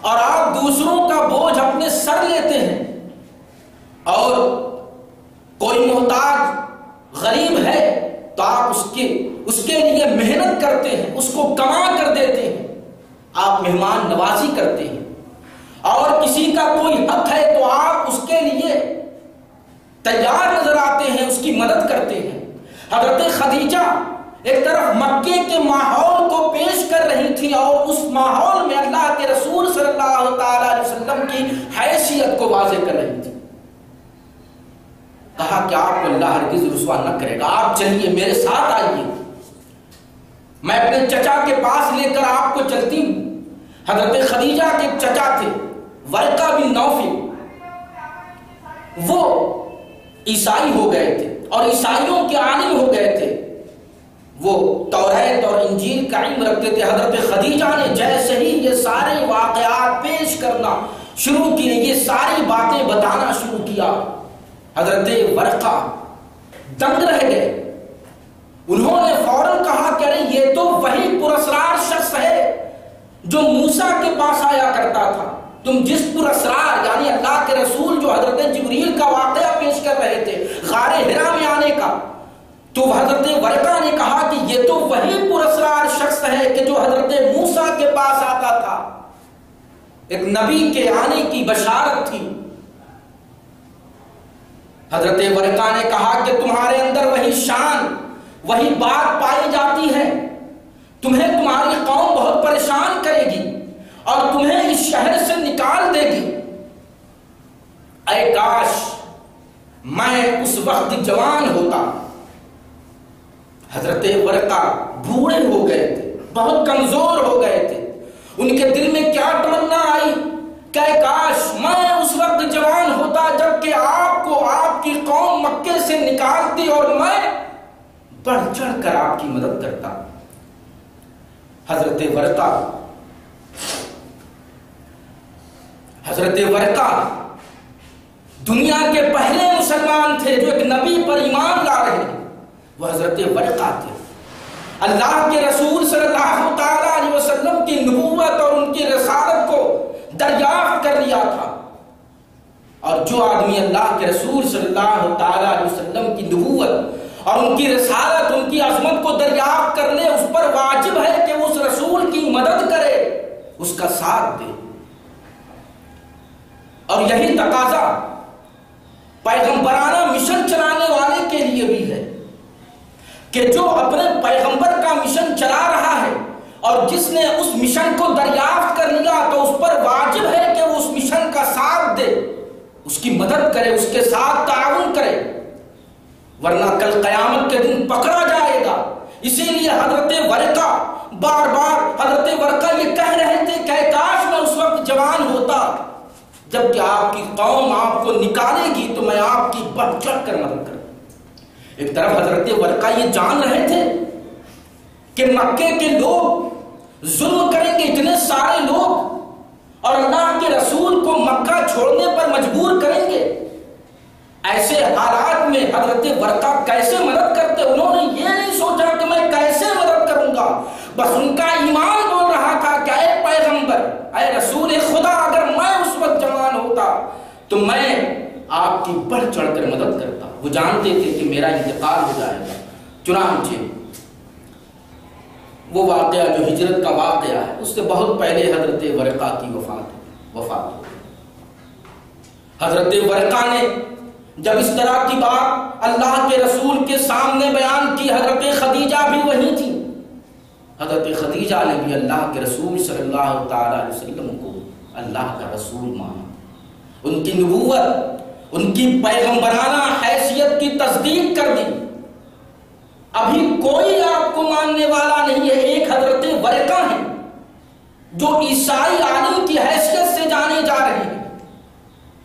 اور آپ دوسروں کا بوجھ اپنے سر لیتے ہیں، اور کوئی محتاج غریب ہے تو آپ اس کے لیے محنت کرتے ہیں، اس کو کما کر دیتے ہیں، آپ مہمان نوازی کرتے ہیں، اور کسی کا کوئی حق ہے تو آپ اس کے لیے تیار نظر آتے ہیں، اس کی مدد کرتے ہیں۔ حضرت خدیجہ ایک طرف مکے کے ماحول کو پیش کر رہی تھی اور اس ماحول میں اللہ کے رسول صلی اللہ تعالی علیہ وسلم کی حیثیت کو واضح کر رہی تھی۔ کہا کہ آپ کو اللہ ہرگز رسوا نہ کرے گا، آپ چلیے میرے ساتھ آئیے، میں اپنے چچا کے پاس لے کر آپ کو چلتی ہوں۔ حضرت خدیجہ کے چچا تھے ورقہ بن نوفل، وہ عیسائی ہو گئے تھے اور عیسائیوں کے عالم ہو گئے تھے، وہ توریت اور انجیل کا علم رکھتے تھے۔ حضرت خدیجہ نے جیسے ہی یہ سارے واقعات پیش کرنا شروع کیے، یہ ساری باتیں بتانا شروع کیا، حضرت ورقہ دنگ رہ گئے۔ انہوں نے فوراً کہا کہ ارے یہ تو وہی پراسرار شخص ہے جو موسیٰ کے پاس آیا کرتا تھا، تم جس پراسرار یعنی اللہ کے رسول جو حضرت جبریل کا واقعہ پیش کر رہے تھے غار حرا میں آنے کا، تو حضرت ورقہ نے کہا کہ یہ تو وہی پراسرار شخص ہے کہ جو حضرت موسیٰ کے پاس آتا تھا، ایک نبی کے آنے کی بشارت تھی۔ حضرت ورقہ نے کہا کہ تمہارے اندر وہی شان، وہی بات پائی جاتی ہے، تمہیں تمہاری قوم بہت پریشان کرے گی اور تمہیں اس شہر سے نکال دے گی۔ اے کاش میں اس وقت جوان ہوتا۔ حضرت ورقہ بوڑھے ہو گئے تھے، بہت کمزور ہو گئے تھے، ان کے دل میں کیا تمنا آئی کہ اے کاش میں اس وقت جوان ہوتا جبکہ آپ کو آپ کی قوم مکے سے نکالتی اور میں بڑھ چڑھ کر آپ کی مدد کرتا۔ حضرت ورقہ دنیا کے پہلے مسلمان تھے جو ایک نبی پر ایمان لا رہے ہیں، وہ حضرت ورقہ تھے۔ اللہ کے رسول صلی اللہ تعالی علیہ وسلم کی نبوت اور ان کی رسالت کو دریافت کر لیا تھا، اور جو آدمی اللہ کے رسول صلی اللہ تعالی علیہ وسلم کی نبوت اور ان کی رسالت، ان کی عظمت کو دریافت کر لے، اس پر واجب ہے کہ اس رسول کی مدد کرے، اس کا ساتھ دے۔ اور یہی تقاضا پیغمبرانہ مشن چلانے والے کے لیے بھی ہے کہ جو اپنے پیغمبر کا مشن چلا رہا ہے اور جس نے اس مشن کو دریافت کر لیا تو اس پر واجب ہے کہ وہ اس مشن کا ساتھ دے، اس کی مدد کرے، اس کے ساتھ تعاون کرے، ورنہ کل قیامت کے دن پکڑا جائے گا۔ اسی لیے حضرت ورقہ بار بار حضرت ورقہ یہ کہہ رہے تھے کہ کاش میں اس وقت جوان ہوتا جبکہ آپ کی قوم آپ کو نکالے گی تو میں آپ کی بڑھ چڑھ کر مدد کروں۔ ایک طرف حضرت ورقہ یہ جان رہے تھے کہ مکے کے لوگ ظلم کریں گے، اتنے سارے لوگ، اور اللہ کے رسول کو مکہ چھوڑنے پر مجبور کریں گے۔ ایسے حالات میں حضرت ورقہ کیسے مدد کرتے؟ انہوں نے یہ نہیں سوچا کہ میں کیسے مدد کروں گا، بس ان کا ایمان بول رہا تھا کہ اے پیغمبر، اے رسول خدا، اگر میں اس وقت جوان ہوتا تو میں آپ کی بڑھ چڑھ کر مدد کرتا۔ وہ جانتے تھے کہ میرا انتقال ہو جائے گا، چنانچہ وہ واقعہ جو ہجرت کا واقعہ ہے اس سے بہت پہلے حضرت ورقہ کی وفات ہو۔ حضرت ورقہ نے جب اس طرح کی بات اللہ کے رسول کے سامنے بیان کی، حضرت خدیجہ بھی وہی تھی۔ حضرت خدیجہ نے بھی اللہ کے رسول صلی اللہ تعالی علیہ وسلم کو اللہ کا رسول مانا، ان کی نبوت، ان کی پیغمبرانہ حیثیت کی تصدیق کر دی۔ ابھی کوئی آپ کو ماننے والا نہیں ہے، ایک حضرت ورقہ ہیں جو عیسائی عالم کی حیثیت سے جانے جا رہے ہیں،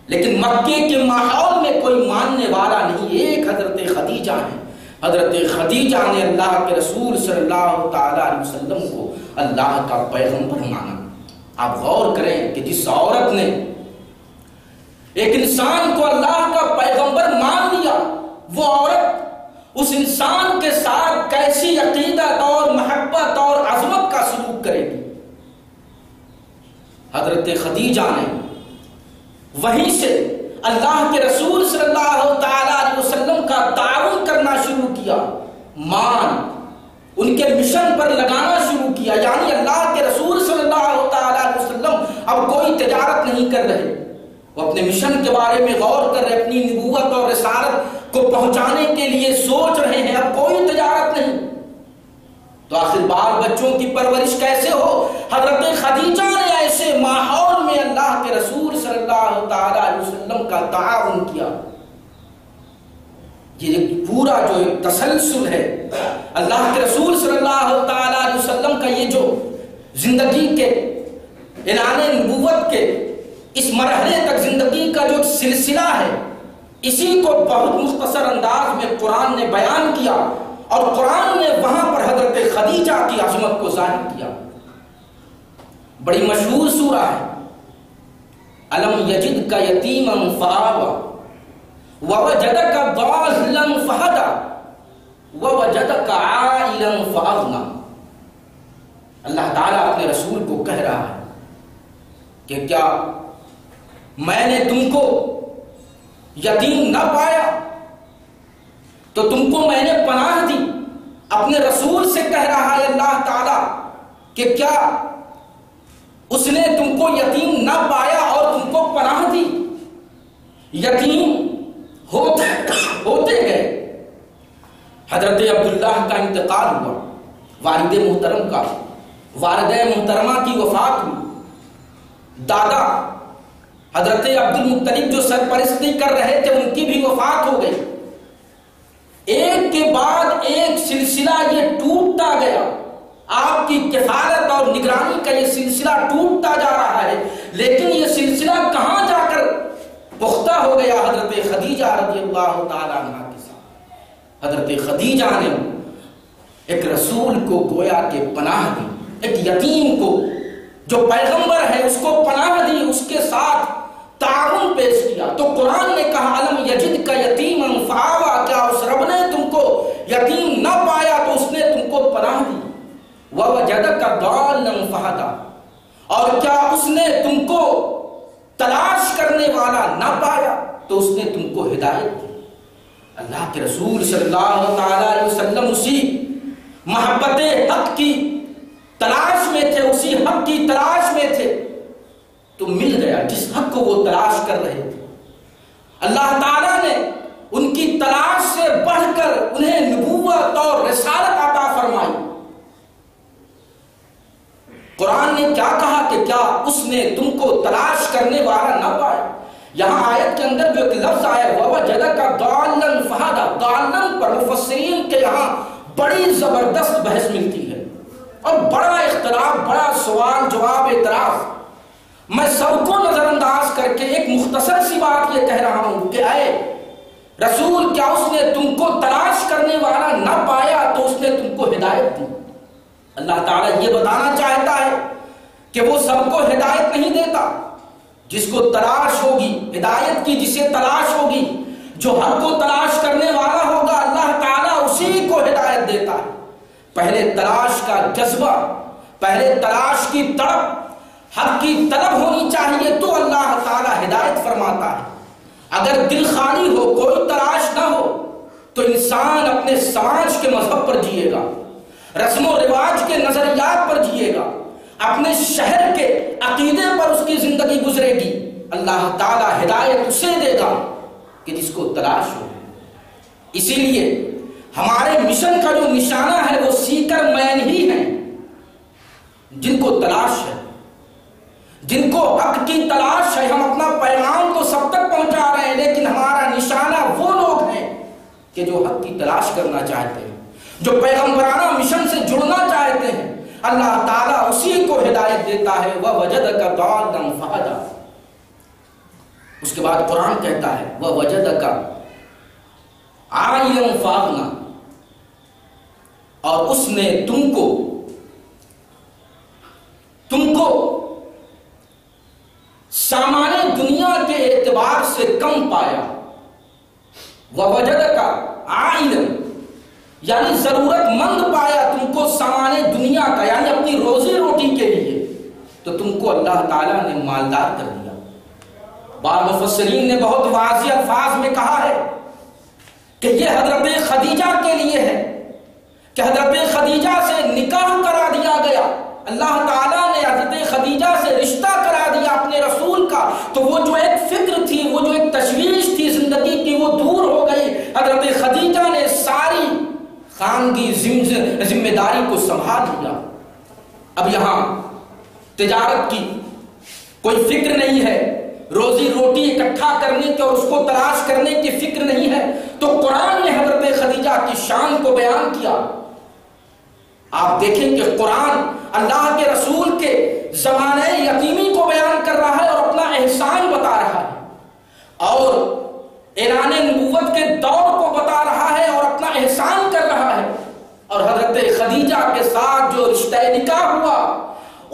لیکن مکے کے ماحول میں کوئی ماننے والا نہیں، ایک حضرت خدیجہ ہیں۔ حضرت خدیجہ نے اللہ کے رسول صلی اللہ تعالی علیہ وسلم کو اللہ کا پیغمبر مانا۔ آپ غور کریں کہ جس عورت نے ایک انسان کو اللہ کا پیغمبر مان لیا، وہ عورت اس انسان کے ساتھ کیسی عقیدت اور محبت اور عظمت کا سلوک کرے گی۔ حضرت خدیجہ نے وہیں سے اللہ کے رسول صلی اللہ تعالی علیہ وسلم کا تعاون کرنا شروع کیا، ان کے مشن پر لگانا شروع کیا، یعنی اللہ کے رسول صلی اللہ تعالی علیہ وسلم اب کوئی تجارت نہیں کر رہے، وہ اپنے مشن کے بارے میں غور کر رہے، اپنی نبوت اور رسالت کو پہنچانے کے لیے سوچ رہے ہیں، اب کوئی تجارت نہیں، تو آخر بال بچوں کی پرورش کیسے ہو؟ حضرت خدیجہ نے ایسے ماحول میں اللہ کے رسول صلی اللہ تعالی علیہ وسلم کا تعاون کیا۔ یہ پورا جو ایک تسلسل ہے اللہ کے رسول صلی اللہ تعالی علیہ وسلم کا، یہ جو زندگی کے اعلان نبوت کے اس مرحلے تک زندگی کا جو سلسلہ ہے، اسی کو بہت مختصر انداز میں قرآن نے بیان کیا، اور قرآن نے وہاں پر حضرت خدیجہ کی عظمت کو ظاہر کیا۔ بڑی مشہور سورہ ہے، الم یجدک یتیما فآوی ووجدک ضالا فہدی ووجدک عائلا فأغنی۔ اللہ تعالیٰ اپنے رسول کو کہہ رہا ہے کہ کیا میں نے تم کو یتیم نہ پایا تو تم کو میں نے پناہ دی؟ اپنے رسول سے کہہ رہا ہے اللہ تعالیٰ کہ کیا اس نے تم کو یتیم نہ پایا اور تم کو پناہ دی؟ یتیم ہوتے گئے، حضرت عبداللہ کا انتقال ہوا، والد محترم کا، والدہ محترمہ کی وفات ہوئی، دادا حضرت عبد المطلب جو سرپرستی کر رہے تھے ان کی بھی وفات ہو گئی۔ ایک کے بعد ایک سلسلہ یہ ٹوٹتا گیا، آپ کی کفالت اور نگرانی کا یہ سلسلہ ٹوٹتا جا رہا ہے، لیکن یہ سلسلہ کہاں جا کر پختہ ہو گیا؟ حضرت خدیجہ رضی اللہ تعالیٰ عنہ کے ساتھ۔ حضرت خدیجہ نے ایک رسول کو گویا کہ پناہ دی، ایک یتیم کو جو پیغمبر ہے اس کو پناہ دی، اس کے ساتھ تعاون پیش کیا۔ تو قرآن نے کہا الم یجدک یتیما فآوی، کیا اس رب نے تم کو یتیم نہ پایا تو اس نے تم کو پناہ دی؟ ووجدک ضالا فہدی، اور کیا اس نے تم کو تلاش کرنے والا نہ پایا تو اس نے تم کو ہدایت دی؟ اللہ کے رسول صلی اللہ تعالی علیہ وسلم اسی محبت حق کی تلاش میں تھے، اسی حق کی تلاش میں تھے، تو مل گیا جس حق کو وہ تلاش کر رہے تھے۔ اللہ تعالیٰ نے ان کی تلاش سے بڑھ کر انہیں نبوت اور رسالت عطا فرمائی۔ قرآن نے کیا کہا کہ کیا اس نے تم کو تلاش کرنے والا نہ پایا؟ یہاں آیت کے اندر جو ایک لفظ آیا وَوَجَدَكَ ضَالًّا فَهَدَىٰ، ضالًا پر مفسرین کے یہاں بڑی زبردست بحث ملتی ہے اور بڑا اختلاف، بڑا سوال جواب اعتراض۔ میں سب کو نظر انداز کر کے ایک مختصر سی بات یہ کہہ رہا ہوں کہ اے رسول، کیا اس نے تم کو تلاش کرنے والا نہ پایا تو اس نے تم کو ہدایت دی؟ اللہ تعالیٰ یہ بتانا چاہتا ہے کہ وہ سب کو ہدایت نہیں دیتا، جس کو تلاش ہوگی ہدایت کی، جسے تلاش ہوگی، جو حق کو تلاش کرنے والا ہوگا، اللہ تعالیٰ اسی کو ہدایت دیتا ہے۔ پہلے تلاش کا جذبہ، پہلے تلاش کی تڑپ، حق کی طلب ہونی چاہیے تو اللہ تعالیٰ ہدایت فرماتا ہے۔ اگر دل خالی ہو، کوئی تلاش نہ ہو، تو انسان اپنے سماج کے مذہب پر جیے گا، رسم و رواج کے نظریات پر جیے گا، اپنے شہر کے عقیدے پر اس کی زندگی گزرے گی۔ اللہ تعالیٰ ہدایت اسے دے گا کہ جس کو تلاش ہو۔ اسی لیے ہمارے مشن کا جو نشانہ ہے وہ سیکر مین ہی ہیں، جن کو تلاش ہے، جن کو حق کی تلاش ہے۔ ہم اپنا پیغام تو سب تک پہنچا رہے ہیں، لیکن ہمارا نشانہ وہ لوگ ہیں کہ جو حق کی تلاش کرنا چاہتے ہیں، جو پیغمبرانہ مشن سے جڑنا چاہتے ہیں۔ اللہ تعالیٰ اسی کو ہدایت دیتا ہے وَوَجَدَكَ ضَالًّا فَهَدَىٰ۔ اس کے بعد قرآن کہتا ہے وَوَجَدَكَ عَائِلًا فَأَغْنَىٰ، اور اس نے تم کو سامان دنیا کے اعتبار سے کم پایا۔ وَوَجَدَكَ عَائِلًا، یعنی ضرورت مند پایا تم کو سامان دنیا کا، یعنی اپنی روزی روٹی کے لیے، تو تم کو اللہ تعالیٰ نے مالدار کر دیا۔ بعض مفسرین نے بہت واضح الفاظ میں کہا ہے کہ یہ حضرت خدیجہ کے لیے ہے کہ حضرت خدیجہ سے نکاح کرا دیا گیا، اللہ تعالیٰ نے حضرت خدیجہ سے رشتہ کرا دیا اپنے رسول کا، تو وہ جو ایک فکر ذمہ داری کو سنبھال لیا. اب یہاں تجارت کی کوئی فکر نہیں ہے، روزی روٹی اکٹھا کرنے کی اور اس کو تلاش کرنے کی فکر نہیں ہے، تو قرآن نے حضرت خدیجہ کی شان کو بیان کیا. آپ دیکھیں کہ قرآن اللہ کے رسول کے زمانے یتیمی کو بیان کر رہا ہے اور اپنا احسان بتا رہا ہے، اور اعلان نبوت کے دور کو بتا رہا ہے اور اپنا احسان کر رہا ہے. اور حضرت خدیجہ کے ساتھ جو رشتہ نکاح ہوا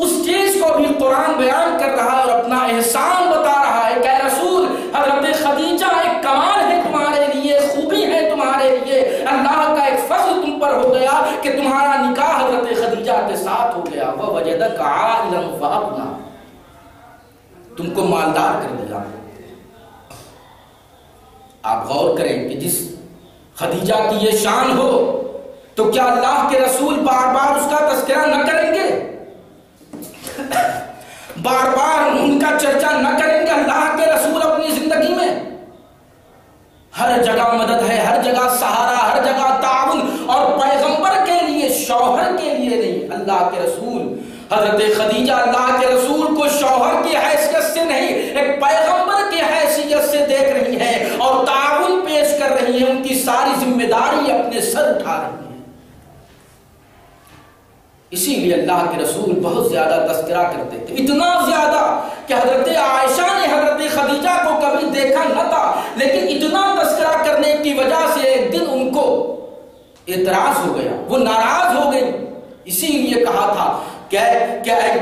اس چیز کو بھی قرآن بیان کر رہا ہے اور اپنا احسان بتا رہا ہے کہ اے رسول، حضرت خدیجہ ایک کمال ہے تمہارے لیے، خوبی ہے تمہارے لیے، اللہ کا ایک فضل تم پر ہو گیا کہ تمہارا نکاح حضرت خدیجہ کے ساتھ ہو گیا. وَوَجَدَكَ عَائِلًا فَأَغْنَىٰ، تم کو مالدار کر دیا. آپ غور کریں کہ جس خدیجہ کی یہ شان ہو تو کیا اللہ کے رسول بار بار اس کا تذکرہ نہ کریں گے؟ بار بار ان کا چرچا نہ کریں گے؟ اللہ کے رسول اپنی زندگی میں ہر جگہ مدد ہے، ہر جگہ سہارا، ہر جگہ تعاون، اور پیغمبر کے لیے، شوہر کے لیے نہیں. اللہ کے رسول حضرت خدیجہ اللہ کے رسول کو شوہر کی حیثیت سے نہیں، ایک پیغمبر کی حیثیت سے دیکھ رہی ہیں اور تعاون پیش کر رہی ہیں. ان کی ساری ذمہ داری اپنے سر اٹھا رہی ہیں. اسی لیے اللہ کے رسول بہت زیادہ تذکرہ کرتے تھے، اتنا زیادہ کہ حضرت عائشہ نے حضرت خدیجہ کو کبھی دیکھا نہ تھا، لیکن اتنا تذکرہ کرنے کی وجہ سے ایک دن ان کو اعتراض ہو گیا، وہ ناراض ہو گئی. اسی لیے کہا تھا کہ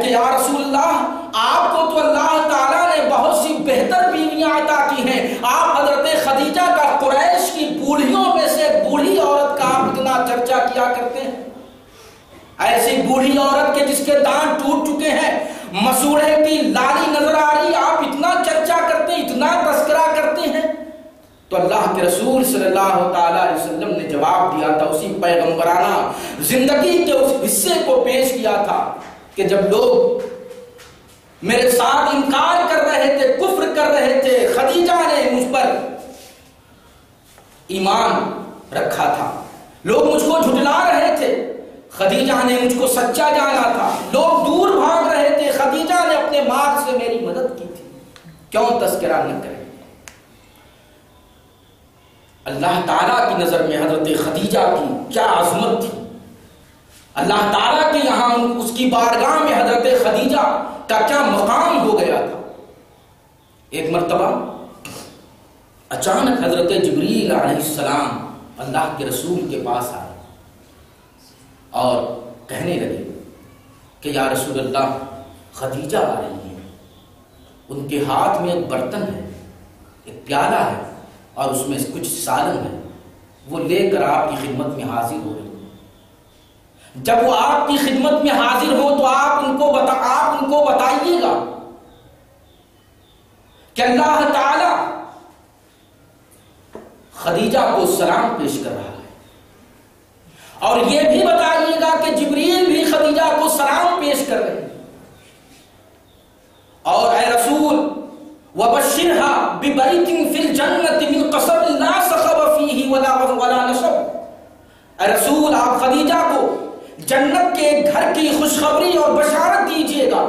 یا رسول اللہ، آپ کو تو اللہ تعالیٰ نے بہت سی بہتر بیویاں عطا کی ہیں، آپ حضرت خدیجہ کا قریش کی بوڑھیوں میں سے بوڑھی عورت کا آپ اتنا چرچا کیا کرتے ہیں. ایسی بوڑھی عورت کے جس کے دانت ٹوٹ چکے ہیں، مسوڑے کی لالی نظر آ رہی، آپ اتنا چرچا کرتے ہیں، اتنا تذکرہ کرتے ہیں. تو اللہ کے رسول صلی اللہ تعالیٰ علیہ وسلم نے جواب دیا تھا، اسی پیغمبرانہ زندگی کے اس حصے کو پیش کیا تھا کہ جب لوگ میرے ساتھ انکار کر رہے تھے، کفر کر رہے تھے، خدیجہ نے مجھ پر ایمان رکھا تھا. لوگ مجھ کو جھٹلا رہے تھے، خدیجہ نے مجھ کو سچا جانا تھا. لوگ دور بھاگ رہے تھے، خدیجہ نے اپنے مال سے میری مدد کی تھی. کیوں تذکرہ نہ کریں؟ اللہ تعالیٰ کی نظر میں حضرت خدیجہ کی کیا عظمت تھی. اللہ تعالیٰ کے یہاں اس کی بارگاہ میں حضرت خدیجہ کا کیا مقام ہو گیا تھا. ایک مرتبہ اچانک حضرت جبریل علیہ السلام اللہ کے رسول کے پاس آئے اور کہنے لگے کہ یا رسول اللہ، خدیجہ آ رہی ہیں، ان کے ہاتھ میں ایک برتن ہے، ایک پیالہ ہے اور اس میں کچھ سالن ہے، وہ لے کر آپ کی خدمت میں حاضر ہو رہی ہیں. جب وہ آپ کی خدمت میں حاضر ہو تو آپ ان کو بتائیے گا کہ اللہ تعالی خدیجہ کو سلام پیش کر رہا ہے، اور یہ بھی بتائیے گا کہ جبریل بھی خدیجہ کو سلام پیش کر رہے ہیں. اور اے رسول، وَبَشِّرْهَا بِبَيْتٍ فِي الْجَنَّةِ مِنْ قَصَبٍ لَا صَخَبَ فِيهِ وَلَا نَصَبٍ. اے رسول، آپ خدیجہ کو جنت کے گھر کی خوشخبری اور بشارت دیجئے گا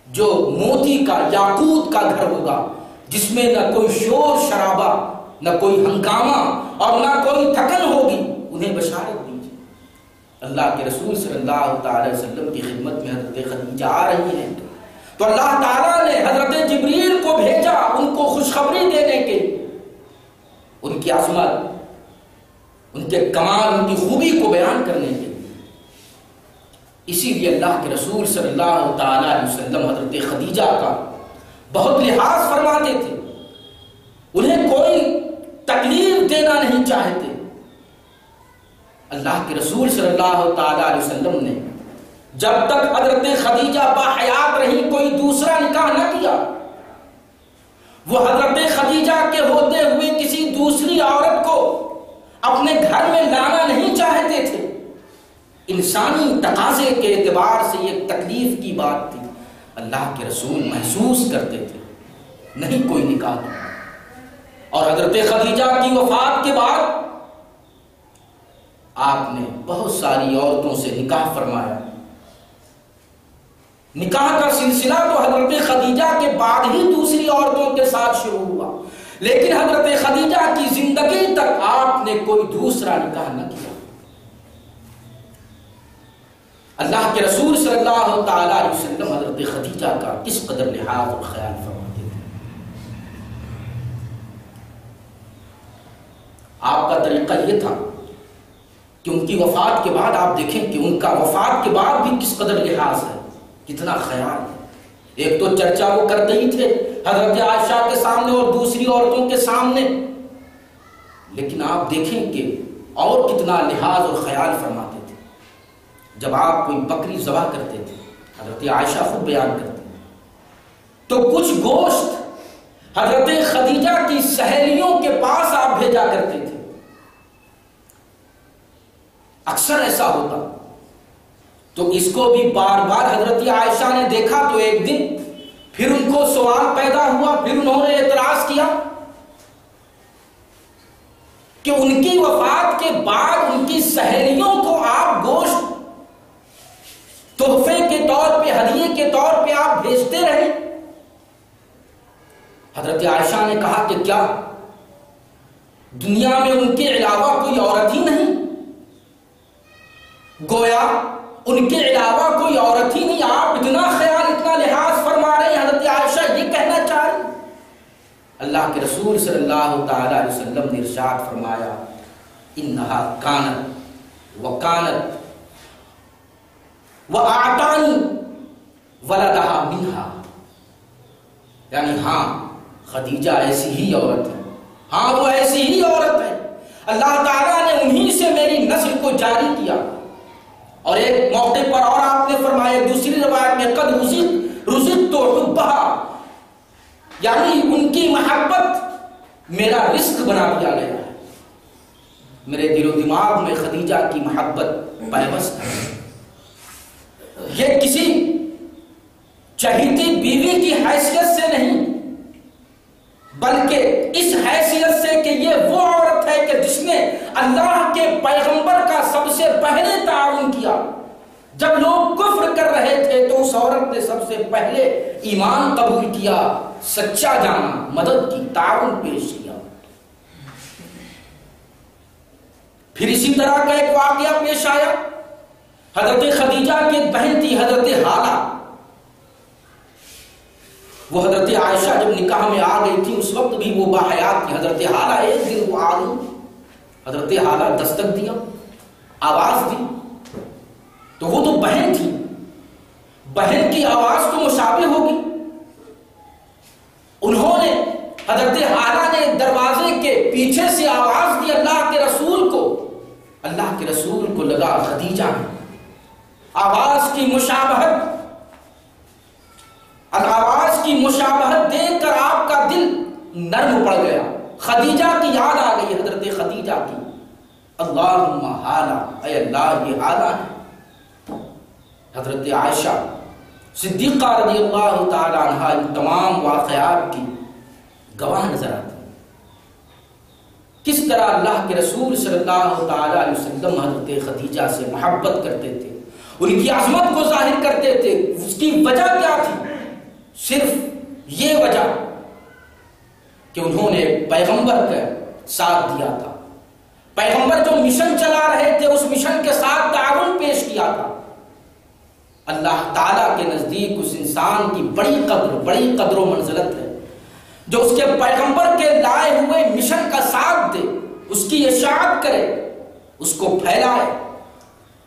جو موتی کا، یاقوت کا گھر ہوگا، جس میں نہ کوئی شور شرابہ، نہ کوئی ہنگامہ اور نہ کوئی تھکن ہوگی. انہیں بشارت دیجیے. اللہ کے رسول صلی اللہ تعالی وسلم کی خدمت میں حضرت خدیجہ آ رہی ہیں تو اللہ تعالیٰ نے حضرت جبریل کو بھیجا ان کو خوشخبری دینے کے، ان کی عظمت، ان کے کمال، ان کی خوبی کو بیان کرنے کے. اسی لیے اللہ کے رسول صلی اللہ تعالی علیہ وسلم حضرت خدیجہ کا بہت لحاظ فرماتے تھے، انہیں کوئی تکلیف دینا نہیں چاہتے. اللہ کے رسول صلی اللہ تعالی علیہ وسلم نے جب تک حضرت خدیجہ باحیات رہی کوئی دوسرا نکاح نہ کیا. وہ حضرت خدیجہ کے ہوتے ہوئے کسی دوسری عورت کو اپنے گھر میں لانا نہیں چاہتے تھے. انسانی تقاضے کے اعتبار سے یہ تکلیف کی بات تھی. اللہ کے رسول محسوس کرتے تھے نہیں کوئی نکاح کیا. اور حضرت خدیجہ کی وفات کے بعد آپ نے بہت ساری عورتوں سے نکاح فرمایا. نکاح کا سلسلہ تو حضرت خدیجہ کے بعد ہی دوسری عورتوں کے ساتھ شروع ہوا، لیکن حضرت خدیجہ کی زندگی تک آپ نے کوئی دوسرا نکاح نہ کیا. اللہ کے رسول صلی اللہ تعالی علیہ وسلم حضرت خدیجہ کا کس قدر لحاظ اور خیال فرماتے تھے. آپ کا طریقہ یہ تھا کہ ان کی وفات کے بعد آپ دیکھیں کہ ان کا وفات کے بعد بھی کس قدر لحاظ ہے، کتنا خیال ہے. ایک تو چرچا وہ کرتے ہی تھے حضرت عائشہ کے سامنے اور دوسری عورتوں کے سامنے، لیکن آپ دیکھیں کہ اور کتنا لحاظ اور خیال فرماتے تھے. جب آپ کوئی بکری ذبح کرتے تھے، حضرت عائشہ خود بیان کرتے ہیں، تو کچھ گوشت حضرت خدیجہ کی سہیلیوں کے پاس آپ بھیجا کرتے تھے. اکثر ایسا ہوتا. تو اس کو بھی بار بار حضرت عائشہ نے دیکھا تو ایک دن پھر ان کو سوال پیدا ہوا، پھر انہوں نے اعتراض کیا کہ ان کی وفات کے بعد ان کی سہیلیوں کو آپ گوشت تحفے کے طور پہ، ہدیے کے طور پہ آپ بھیجتے رہے. حضرت عائشہ نے کہا کہ کیا دنیا میں ان کے علاوہ کوئی عورت ہی نہیں؟ گویا ان کے علاوہ کوئی عورت ہی نہیں. آپ اتنا خیال، اتنا لحاظ فرما رہے ہیں. حضرت عائشہ یہ کہنا چاہ رہی. اللہ کے رسول صلی اللہ تعالی علیہ وسلم نے ارشاد فرمایا انہا کانت وکانت وَأَعْتَانِ وَلَدَهَا مِنْهَا، یعنی ہاں خدیجہ ایسی ہی عورت ہے، ہاں وہ ایسی ہی عورت ہے. اللہ تعالیٰ نے انہی سے میری نسل کو جاری کیا. اور ایک موقع پر اور آپ نے فرمایا دوسری روایت میں قد رزقت حبها، یعنی ان کی محبت میرا رزق بنا دیا گیا ہے. میرے دل و دماغ میں خدیجہ کی محبت پیوست ہے. یہ کسی چہیتی بیوی کی حیثیت سے نہیں، بلکہ اس حیثیت سے کہ یہ وہ عورت ہے کہ جس نے اللہ کے پیغمبر کا سب سے پہلے تعاون کیا. جب لوگ کفر کر رہے تھے تو اس عورت نے سب سے پہلے ایمان قبول کیا، سچا جانا، مدد کی، تعاون پیش کیا. پھر اسی طرح کا ایک واقعہ پیش آیا. حضرت خدیجہ کی ایک بہن تھی حضرت حالہ. وہ حضرت عائشہ جب نکاح میں آ گئی تھی اس وقت بھی وہ باحیات تھی. حضرت حالہ ایک دن وہ آ گئی، حضرت حالہ دستک دیا، آواز دی. تو وہ تو بہن تھی، بہن کی آواز تو مشابہ ہوگی. انہوں نے حضرت حالہ نے دروازے کے پیچھے سے آواز دی اللہ کے رسول کو. اللہ کے رسول کو لگا خدیجہ ہے. آواز کی مشابہت دیکھ کر آپ کا دل نرم پڑ گیا. خدیجہ کی یاد آ گئی، حضرت خدیجہ کی. اللہم حالہ، اے اللہ یہ حالہ ہے. حضرت عائشہ صدیقہ رضی اللہ تعالی عنہا ان تمام واقعات کی گواہ نظر آتی. کس طرح اللہ کے رسول صلی اللہ تعالی علیہ وسلم حضرت خدیجہ سے محبت کرتے تھے، ان کی عظمت کو ظاہر کرتے تھے. اس کی وجہ کیا تھی؟ صرف یہ وجہ کہ انہوں نے پیغمبر کا ساتھ دیا تھا. پیغمبر جو مشن چلا رہے تھے اس مشن کے ساتھ تعاون پیش کیا تھا. اللہ تعالیٰ کے نزدیک اس انسان کی بڑی قدر و منزلت ہے جو اس کے پیغمبر کے لائے ہوئے مشن کا ساتھ دے، اس کی اشاعت کرے، اس کو پھیلائے.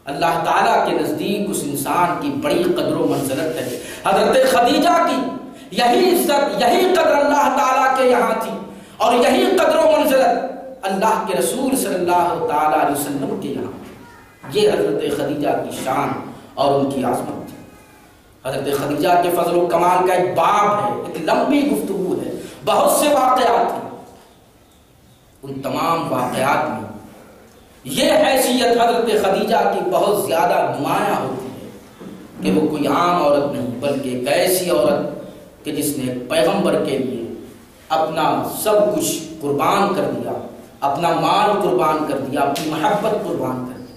اللہ تعالیٰ کے نزدیک اس انسان کی بڑی قدر و منزلت ہے. حضرت خدیجہ کی یہی عزت، یہی قدر اللہ تعالیٰ کے یہاں تھی، اور یہی قدر و منزلت اللہ کے رسول صلی اللہ تعالیٰ علیہ وسلم کے یہاں. یہ حضرت خدیجہ کی شان اور ان کی عظمت تھی. حضرت خدیجہ کے فضل و کمال کا ایک باب ہے، ایک لمبی گفتگو ہے، بہت سے واقعات ہیں. ان تمام واقعات میں یہ حیثیت حضرت خدیجہ کی بہت زیادہ نمایاں ہوتی ہے کہ وہ کوئی عام عورت نہیں بلکہ ایک ایسی عورت کہ جس نے پیغمبر کے لیے اپنا سب کچھ قربان کر دیا، اپنا مال قربان کر دیا، اپنی محبت قربان کر دیا.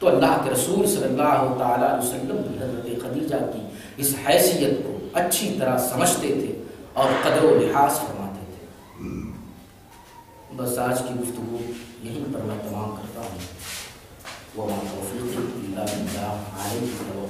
تو اللہ کے رسول صلی اللہ تعالیٰ علیہ وسلم بھی حضرت خدیجہ کی اس حیثیت کو اچھی طرح سمجھتے تھے اور قدر و لحاظ فرماتے تھے۔ بس آج کی گفتگو یہیں پر میں تمام کرتا ہوں۔ وَمَا تَوْفِيقِي إِلَّا بِاللَّهِ عَلَيْهِ